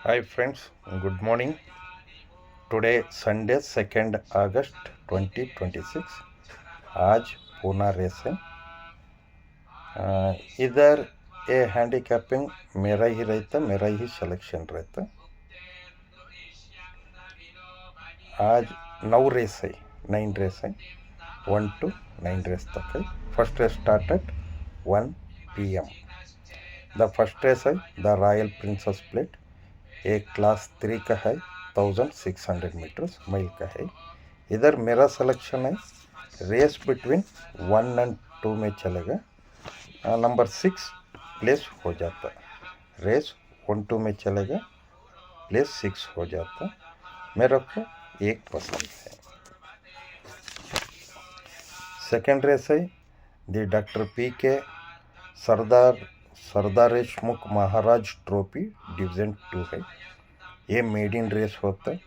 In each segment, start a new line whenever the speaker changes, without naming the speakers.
Hi friends, good morning. Today Sunday 2nd August 2026. आज Poona race है। इधर ये हैंडीकैपिंग मेरा ही रहता, मेरा ही सिलेक्शन रहता। आज 9 रेस है, 9 रेस है, 1 to 9 रेस तक है। First race start at 1 PM. The first race है द रॉयल प्रिंसेस प्लेट। एक क्लास 3 का है, 1600 मीटर्स माइल का है। इधर मेरा सिलेक्शन है, रेस बिटवीन 1 and 2 में चलेगा। नंबर 6 प्लेस हो जाता। रेस 1-2 में चलेगा, प्लेस 6 हो जाता। मेरे को एक पसंद है। सेकेंड रेस है दी doctor PK Sardeshmukh Maharaj trophy division 2 है। ये मेडिन रेस होता है,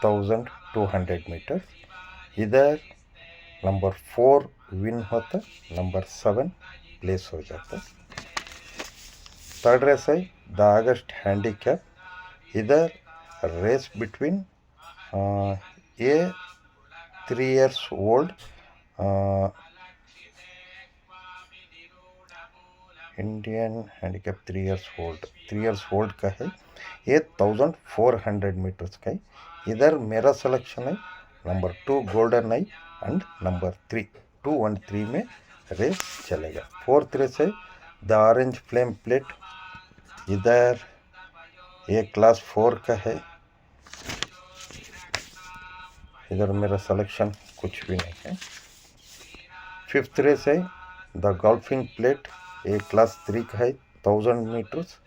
1200 मीटर। इधर नंबर 4 विन होता, नंबर 7 प्लेस हो जाता। थर्ड रेस है द अगस्त हैंडीकैप। इधर रेस बिटवीन ए 3 years old Indian handicap 3 years old का है। ये 1400 मीटर्स का है। इधर मेरा सिलेक्शन है number 2 golden I and number 3 2 1 3 में रेस चलेगा। फोर्थ रेस है द ऑरेंज फ्लेम प्लेट। इधर ये क्लास 4 का है। इधर मेरा सिलेक्शन कुछ भी नहीं है। फिफ्थ रेस है द गोल्फिंग प्लेट। ये क्लास 3 का है, 1000 मीटर्स,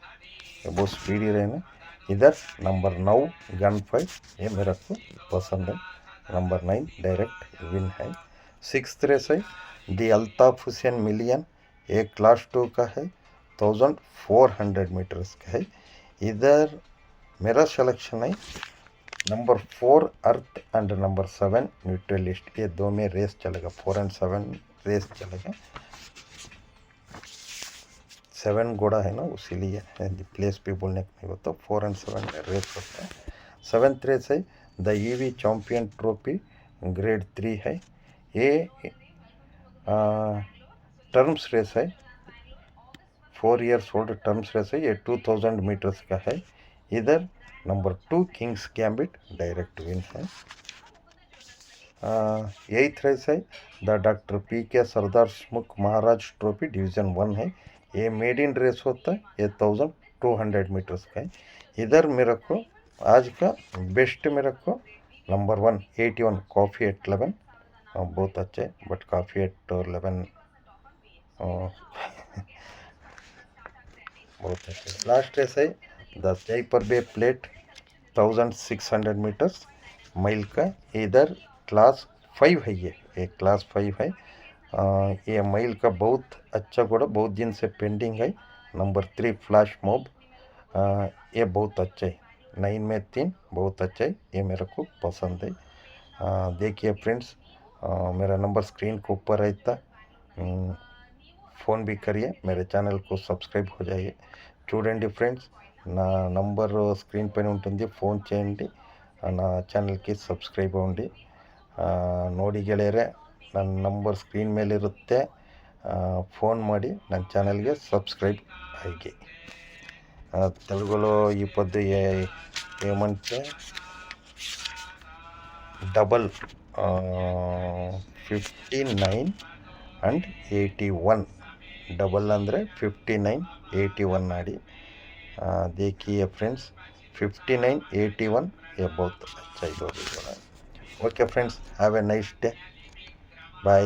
बहुत स्पीडी रहना। इधर नंबर 9 गन फाइट, ये मेरा को पसंद है। नंबर 9 डायरेक्ट विन है। सिक्स्थ रेस है दी अल्ताफ हुसैन मिलियन। एक क्लास 2 का है, 1400 मीटर्स का है। इधर मेरा सिलेक्शन है नंबर 4 अर्थ एंड नंबर 7 न्यूट्रलिस्ट। ये दो में रेस चलेगा, 4 and 7 रेस चलेगा। 7 घोड़ा है ना, इसीलिए प्लेस भी बोलने को नहीं होता। 4 and 7 में रेस होता है। सेवेंथ रेस है the EV champion trophy grade 3 है। ये टर्म्स रेस है, 4 years ओल्ड टर्म्स रेस है। ये 2000 मीटर्स का है। इधर number 2 King's Gambit direct win है। एट्थ रेस है the doctor PK Sardeshmukh Maharaj trophy division 1 है। ये मेड इन रेस होता है, ये 1200 मीटर्स का है। इधर मेरे को आज का बेस्ट मेरे को नंबर 1 81 कॉफ़ी एट 11 बहुत अच्छा है, बट कॉफ़ी एट 11 बहुत अच्छा है। लास्ट रेस है the Jaipur bay plate 1600 meters mile का। इधर क्लास 5 है, ये क्लास 5 है। ये माइल का बहुत अच्छा घोड़ा, बहुत दिन से पेंडिंग है। नंबर 3 फ्लैश मॉब, ये बहुत अच्छा है, 9 में 3 बहुत अच्छा है, ये मेरे को पसंद है। देखिए फ्रेंड्स, मेरा नंबर स्क्रीन के ऊपर रहता, फ़ोन भी करिए, मेरे ఛానల్ को సబ్స్క్రైబ్ हो जाइए। చూడండి ఫ్రెండ్స్, నా నంబర్ స్క్రీన్ పైన ఉంటుంది, ఫోన్ చేయండి, నా ఛానಲ್ಗೆ ಸಬ್ಸ್ಕ್ರೈಬ್ ಅవ్వండి। ನೋಡಿ ಗೆಳೆಯರೆ, ನನ್ನ ನಂಬರ್ ಸ್ಕ್ರೀನ್ ಮೇಲಿರುತ್ತೆ, ಫೋನ್ ಮಾಡಿ ನನ್ನ ఛానಲ್ಗೆ సబ్స్క్రైబ్ ಆಗಿ। తెలుగులో ఈ పొద్దు ఏమంటే డబల్ 59 and 81, डबल ಅಂದರೆ 59 81 आड़ी। देखिए फ्रेंड्स, 59 81 ये बहुत अच्छा है। Okay friends, have a nice day, bye.